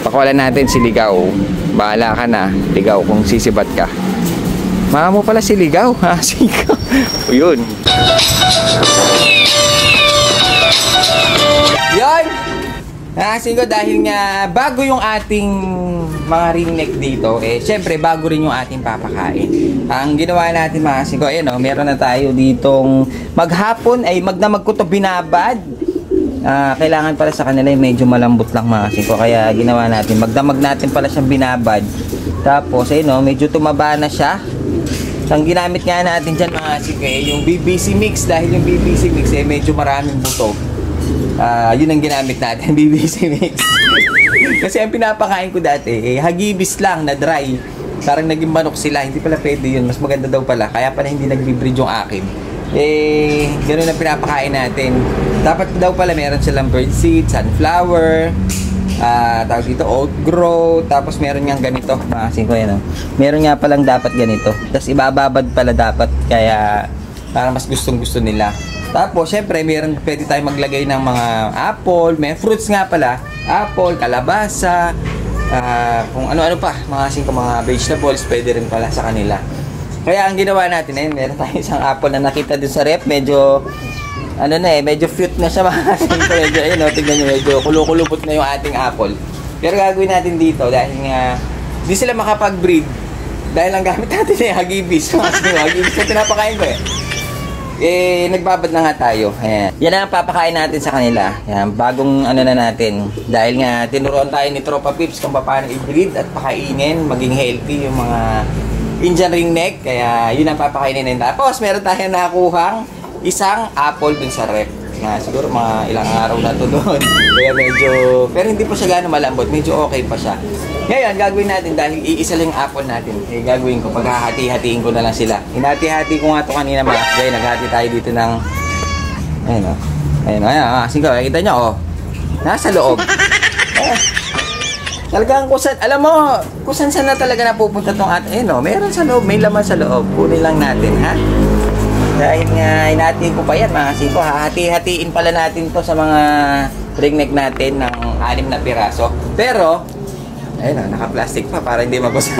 Pakawalan natin si Ligaw. Bahala ka na, Ligaw, kung sisibat ka. Mama mo pala si Ligaw, ha? Sigaw. O yun. Yun! Nakasin ko dahil nga bago yung ating mga ring neck dito, syempre bago rin yung ating papakain. Ang ginawa natin mga kasing ko, ayan o, meron na tayo ditong maghapon ay magdamag ko to binabad. Kailangan pala sa kanila medyo malambot lang mga kasing ko, kaya ginawa natin, magdamag natin pala siyang binabad. Tapos ayun o, medyo tumaba na siya. Ang ginamit nga natin dyan mga kasing ko, yung BBC mix, dahil yung BBC mix medyo maraming buto. Yun ang ginamit natin, BBC mix. Kasi ang pinapakain ko dati, hagibis lang na dry. Parang naging manok sila, hindi pala pwede yun. Mas maganda daw pala, kaya pala hindi nag-breed yung akin. Ganun ang pinapakain natin. Dapat daw pala meron silang birdseed, sunflower, tawag dito, oat grow. Tapos meron nga ganito, makasing ko yan. Meron nga palang dapat ganito. Tapos ibababad pala dapat, kaya parang mas gustong-gusto nila. Tapos, syempre, pwede tayo maglagay ng mga apple, may fruits nga pala, apple, kalabasa, kung ano-ano pa, mga vegetables, pwede rin pala sa kanila. Kaya ang ginawa natin, meron tayo isang apple na nakita dun sa rep, medyo, medyo cute na siya mga kasingko, medyo, tignan nyo, medyo kulukulubot na yung ating apple. Pero gagawin natin dito, dahil nga, di sila makapag-breed, dahil ang gamit natin hagibis, hagibis na pinapakain ko nagbabad na nga tayo. Ayan. Yan ang papakain natin sa kanila. Ayan, bagong na natin. Dahil nga tinuruan tayo ni Tropa Pips kung paano i-breed at pakainin, maging healthy yung mga Indian ring neck. Kaya yun ang papakainin nila. Tapos meron tayong nakuhang isang apple dun sa rep. Siguro mga ilang araw na to doon. Kaya medyo, pero hindi pa siya gano'ng malambot. Medyo okay pa siya. Ngayon, gagawin natin dahil iisa lang yung apple natin. Gagawin ko, paghahati-hatiin ko na lang sila. Hinati-hati ko nga ito kanina mga kaya naghati tayo dito ng, ayun, sige, kita nyo, nasa loob. Talagang kusan, alam mo, kusan na talaga napupunta itong atin. Meron sa loob, may laman sa loob. Kunin lang natin, ha? Dahil nga, hinati ko pa yan, mga kasiko. Hahati-hatiin pala natin to sa mga ring neck natin ng 6 na piraso. Pero, ayun, naka-plastic pa para hindi mabasa.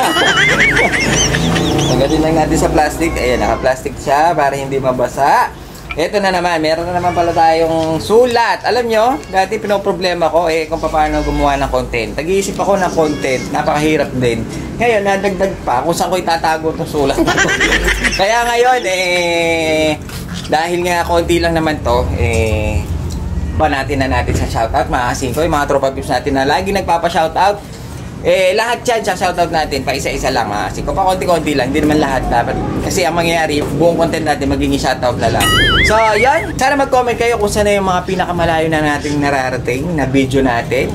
Tanggalin lang natin sa plastic. Ayun, naka-plastic siya para hindi mabasa. Ito na naman, meron na naman pala tayong sulat. Alam nyo, dati pinoproblema ko kung paano gumawa ng content. Nag-iisip ako ng content, napakahirap din. Ngayon, nadagdag pa kung saan ko itatago itong sulat. Kaya ngayon, dahil nga konti lang naman to, natin sa shoutout, mga kasingko, yung mga tropa pips natin na lagi nagpapa-shoutout. Lahat yan sa shoutout natin, pa isa-isa lang, mga kasingko. Pa konti-konti lang, hindi naman lahat dapat. Kasi ang mangyayari, buong content natin magiging shoutout na lang. So, yan. Sana mag-comment kayo kung saan na yung mga pinakamalayo na nating nararating na video natin.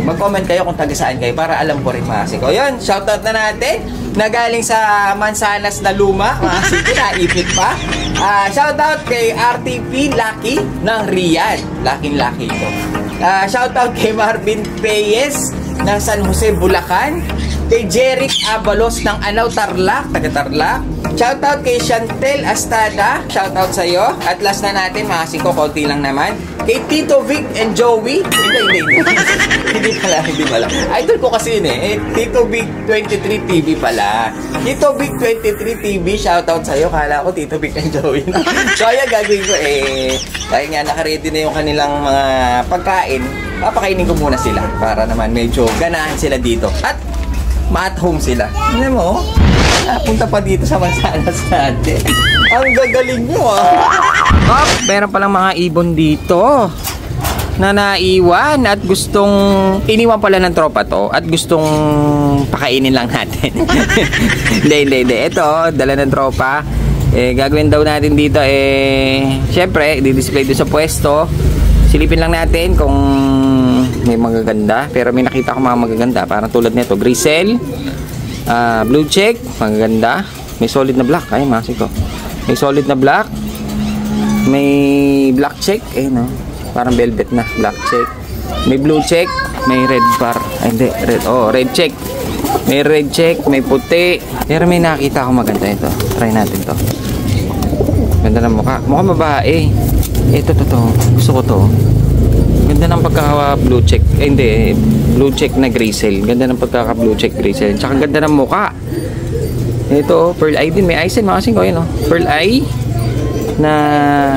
Mag-comment kayo kung taga saan kayo para alam ko rin, mga kasingko. Yan, shoutout na natin. Na galing sa Mansanas na Luma, mga kasingko, naipit pa. Shoutout kay RTP Lucky ng Riyadh. Lucky ito. Shoutout kay Marvin Peyes ng San Jose, Bulacan. Kay Jeric Abalos ng Anao, Tarlac, taga Tarlac. Shoutout kay Chantel Astada, shoutout sa iyo. At last na natin, mga kasingko, konti lang naman. Kay Tito Vic and Joey. Hindi pala. Idol ko kasi yun Tito Vic 23 TV pala. Tito Vic 23 TV, shoutout sa iyo. Kala ko Tito Vic and Joey na. So ayan, gagawin ko dahil nga nakaready na yung kanilang mga pagkain, papakainin ko muna sila para naman medyo ganahan sila dito. At ma-at home sila. Alam mo, punta pa dito sa Mansanas natin. Ang gagaling nyo meron palang mga ibon dito na naiwan at gustong iniwan pala ng tropa to at gustong pakainin lang natin. Hindi. Ito, dala ng tropa. Gagawin daw natin dito syempre, di-display doon sa pwesto. Silipin lang natin kung may magaganda, pero may nakita ko mga magaganda parang tulad nito, grisel, blue check, magaganda, may solid na black, ay masiko, may solid na black, may black check, parang velvet na black check, may blue check, may red bar, hindi, red check, may red check, may puti, pero may nakita ko maganda ito, try natin to, ganda na mukha, mukhang babae, ito, gusto ko to. Ganda ng pagkaka-blue check. Hindi. Blue check na grizzle. Ganda ng pagkaka-blue check grizzle. Tsaka ganda ng muka. Ito, pearl eye din. May eye sign, mga kasing ko. Yun, oh. Pearl eye na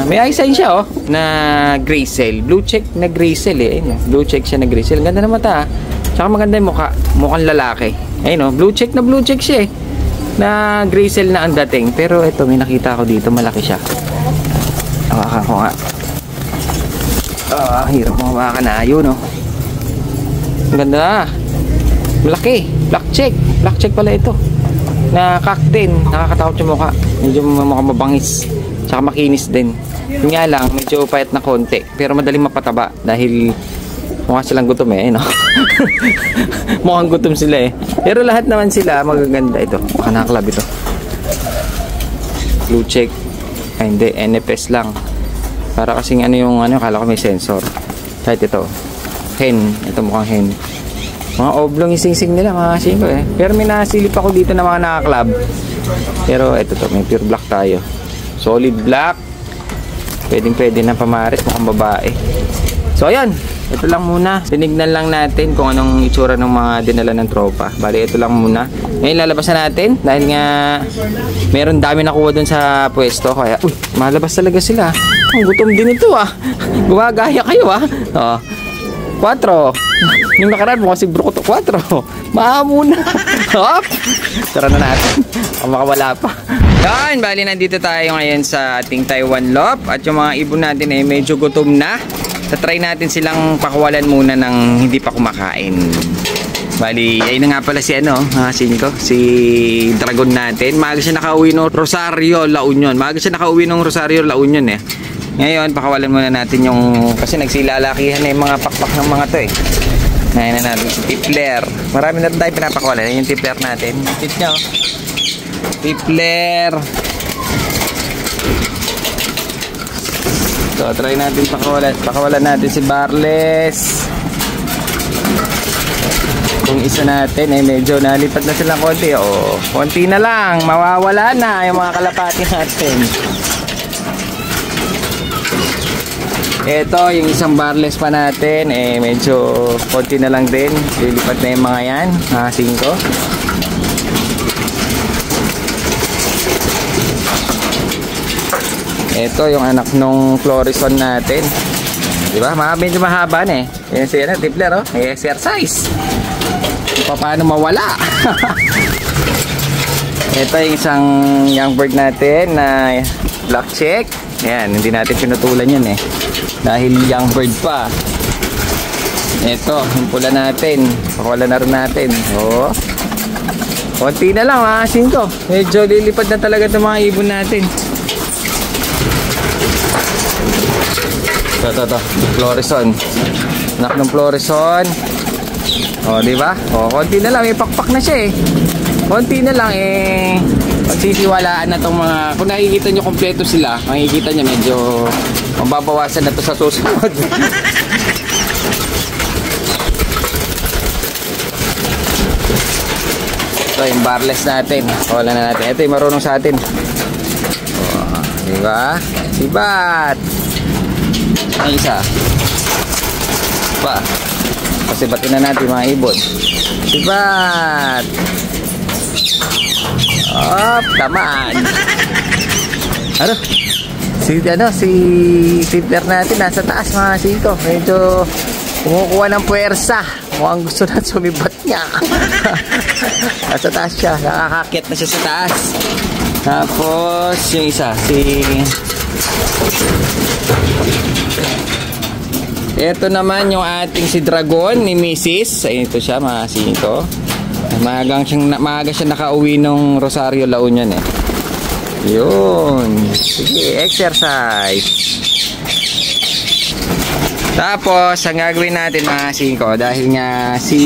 may eye sign siya, oh. Na grizzle. Blue check na grizzle, eh. Ayun, oh. Blue check siya na grizzle. Ganda ng mata. Tsaka maganda yung muka. Mukhang lalaki. Ayun, oh. Blue check siya, eh. Na grizzle na ang dating. Pero ito, may nakita ko dito. Malaki siya. Hawakan ko nga. Hirap mo hawakan na. Ayun, oh. Ang ganda. Malaki. Black check. Black check pala ito. Na cock din. Nakakatakot yung mukha. Medyo mukhang mabangis. Tsaka makinis din. Yun nga lang, medyo payat na konti. Pero madaling mapataba. Dahil mukha silang gutom, eh. No? Mukhang gutom sila, eh. Pero lahat naman sila magaganda. Ito. Baka nakaklab ito. Blue check. Ay, hindi. NFS lang. Para kasing ano yung ano, kala ko may sensor. Kahit ito. Hen. Ito mukhang hen. Mga oblong yung sing-sing nila, mga kasing ko, eh. Pero may nasilip ako dito na mga nakaklab. Pero ito to, may pure black tayo. Solid black. Pwede na pamaris, mukhang babae. So ayan, ito lang muna. Tinignan lang natin kung anong itsura ng mga dinala ng tropa. Bali, ito lang muna. Ngayon lalabas na natin dahil nga meron dami nakuha dun sa pwesto. Kaya, uy, malabas talaga sila. Ang gutom din ito, ah. Gumagaya kayo, ah. 4. Yung nakaraan mo kasi bro ko to 4. Maamo na. Hop. Tara na natin. Kung makawala pa. Yan, bali nandito tayo ngayon sa ating Taiwan Lop. At yung mga ibon natin ay medyo gutom na. Tatry natin silang pakawalan muna ng hindi pa kumakain. Bali, ayun na nga pala si ano, si Dragon natin. Maaga siya nakauwi ng Rosario, La Union. Maaga siya nakauwi ng Rosario, La Union, eh. Ngayon, pakawalan muna natin yung, kasi nagsilalakihan na yung mga pakpak ng mga to, eh. Ngayon na natin si Tipler. Marami na rin tayo pinapakawalan. Yung Tipler natin. Tip nyo. Tipler. So, try natin pakawalan. Pakawalan natin si Barles. Kung isa natin ay medyo nalipat na silang konti. O, konti na lang. Mawawala na yung mga kalapati natin. Ito, yung isang Barles pa natin, eh medyo konti na lang din. Lilipat na yung mga yan, 5. Ito, yung anak nung Florison natin. Diba? Medyo mahaba na, eh. Yan si Tipler, oh. May exercise. Paano mawala? Ito yung isang young bird natin na black check. Ayan, hindi natin pinutulan yan, eh. Dahil young bird pa. Ito, yung pula natin. Pakawala na rin natin. Oh. Konti na lang, mga 5. Medyo lilipad na talaga itong mga ibon natin. Ito. Florison. Anak ng Florison. O, diba? O, konti na lang. May pakpak na siya, eh. Konti na lang, eh. Magsisiwalaan na itong mga... Kung nakikita nyo kompleto sila, makikita nyo medyo mababawasan na ito sa susunod. Ito yung Barles natin. Wala na natin. Ito yung marunong sa atin. O, diba? Sibat! Ang isa. Pa. Kasi batin na natin mga ibon. Sibat! Op, tamaan. Si Tipler natin nasa taas, mga 5. Medyo kumukuha ng puwersa. Mukhang gusto na sumibat niya. Nasa taas siya. Nakakakit na siya sa taas. Tapos yung isa, ito naman yung ating si Dragon ni Mrs. Ayun ito siya, mga 5. Maaga siya nakauwi nung Rosario, La Union, eh. Yun. Sige, exercise. Tapos, ang gagawin natin, mga 5, dahil nga si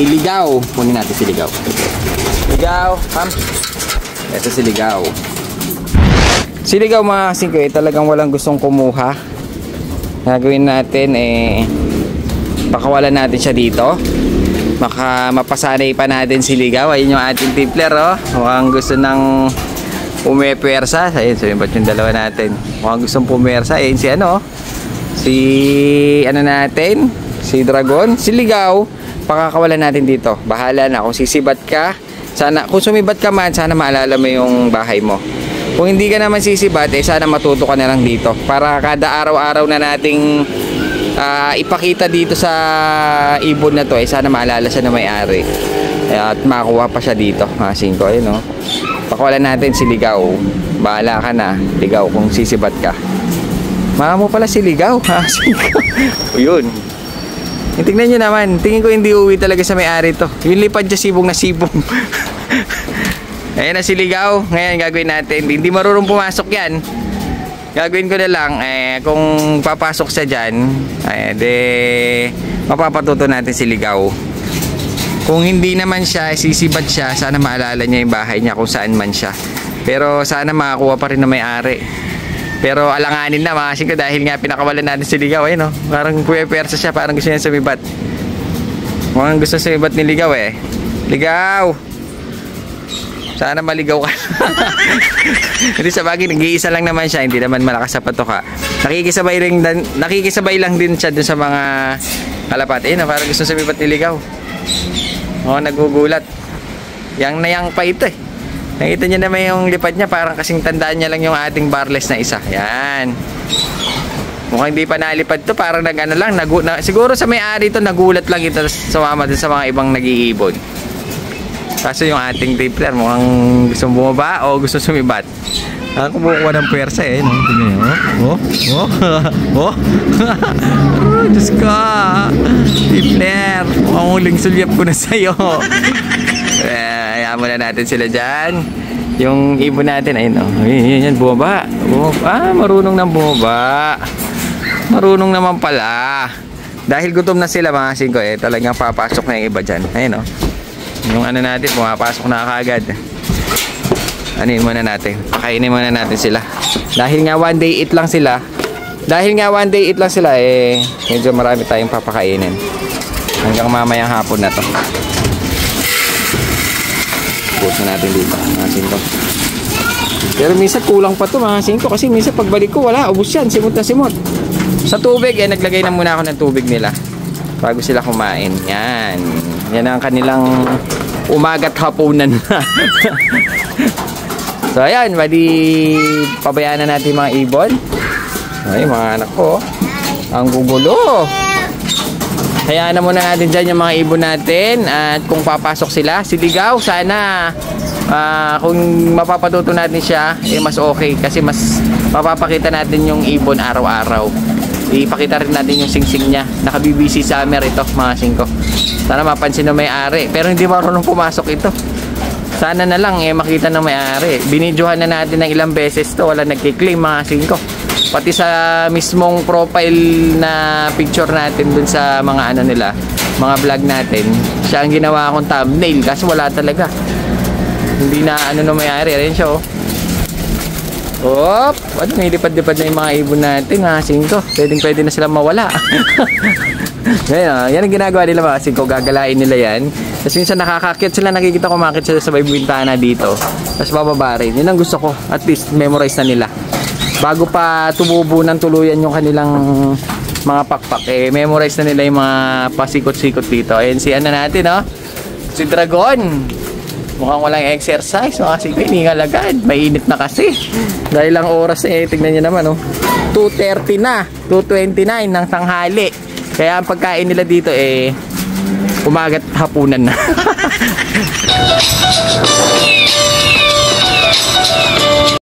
Ligaw. Kunin natin si Ligaw. Ligaw, come. Ito si Ligaw. Si Ligaw, mga 5, eh, talagang walang gustong kumuha. Gagawin natin, eh, pakawalan natin siya dito. Baka mapasanay pa natin si Ligaw. Ayun yung ating Tipler, oh. Mukhang gusto ng pumepersa. Ayun, sabihin ba't yung dalawa natin. Mukhang gustong pumersa. Ayun si ano, oh. Si ano natin, si Dragon, si Ligaw, pakakawalan natin dito. Bahala na kung sisibat ka. Sana kung sumibat ka man, sana maalala mo yung bahay mo. Kung hindi ka naman sisibat, sana matuto ka na lang dito. Para kada araw-araw na nating ipakita dito sa ibon na to, sana maalala siya na may-ari. At makakuha pa siya dito. Mga 5, ayun o. Pakawalan natin si Ligaw. Bahala ka na, Ligaw, kung sisibat ka. Mama mo pala si Ligaw. Ha, 5. Yun. Tingnan nyo naman. Tingin ko hindi uwi talaga sa may-ari to. Yung lipad siya sibong na sibong. Ayan na si Ligaw. Ngayon gagawin natin. Hindi marunong pumasok yan. Gagawin ko na lang. Kung papasok siya dyan, mapapatuto natin si Ligaw. Kung hindi naman siya, sisibat siya, sana maalala niya yung bahay niya kung saan man siya. Pero sana makakuha pa rin na may-ari. Pero alanganin na mga 5 dahil nga pinakawalan natin si Ligaw. No? Parang puwepersa siya, parang gusto niya sumibat. Mukhang gusto sumibat ni Ligaw Ligaw! Sana maligaw ka. Hindi, sa bagay, nag-iisa lang naman siya. Hindi naman malakas sa patoka. Nakikisabay lang din siya dun sa mga kalapat. Parang gusto sumibat ni Ligaw. Nagugulat. Yang na yang pa ito Nakita niyo naman yung lipad niya, parang kasing tandaan niya lang yung ating barless na isa. Yan. Mukhang hindi pa nalipad to, parang siguro sa may-ari to nagulat lang ito, sumama din sa mga ibang nag-iibon. Kaso yung ating tripler mukhang gusto bumaba o gusto sumibat. Kumukuha ng pwersa no? Tingnan niyo. Diyos ka. Tripler, mukhang huling sulyap ko na sa'yo. Hayaan muna natin sila dyan. Yung ibon natin, yan, bumaba. Marunong nang bumaba. Marunong naman pala. Dahil gutom na sila mga 5 talagang papasok na yung iba dyan. Ayun yung ano natin, pumapasok na kaagad. Anin muna natin, pakainin muna natin sila. Dahil nga one day eat lang sila, medyo marami tayong papakainin hanggang mamayang hapon na to. Buot na natin dito mga 5. Pero minsan kulang pa to mga 5, kasi minsan pagbalik ko wala, ubos yan, simot na simot. Sa tubig, naglagay na muna ako ng tubig nila bago sila kumain. Yan ang kanilang umaga't hapunan. So ayan, pabayaan na natin mga ibon. Ay, mga anak ko, ang gugulo. Hayaan na muna natin dyan yung mga ibon natin. At kung papasok sila, si Ligaw, sana kung mapapatuto natin siya, mas okay. Kasi mas mapapakita natin yung ibon araw-araw. Ipakita rin natin yung singsing niya. Naka-BBC summer ito mga 5. Sana mapansin na may-ari. Pero hindi marunong pumasok ito. Sana na lang makita ng may-ari. Binidyohan na natin ng ilang beses to, wala nagki-claim mga 5. Pati sa mismong profile na picture natin dun sa mga mga vlog natin, siya ang ginawa akong thumbnail kasi wala talaga. Hindi na na may-ari. Ayan siya nilipad-lipad na yung mga ibon natin mga 5. Pwede na sila mawala. Yan ang ginagawa nila mga 5. Gagalain nila yan. Tapos minsan nakakakit sila, nakikita ko makakit sila sa may bintana dito. Tapos bababa rin. Yun ang gusto ko. At least memorize na nila. Bago pa tumubo ng tuluyan yung kanilang mga pakpak, memorize na nila yung mga pasikot-sikot dito. Ayan si natin si Dragon. Mukhang walang exercise mga 5, hiningal agad. Mainit na kasi. Dahil lang oras tignan nyo naman 2:30 na, 2:29 ng tanghali. Kaya ang pagkain nila dito umaga't hapunan na.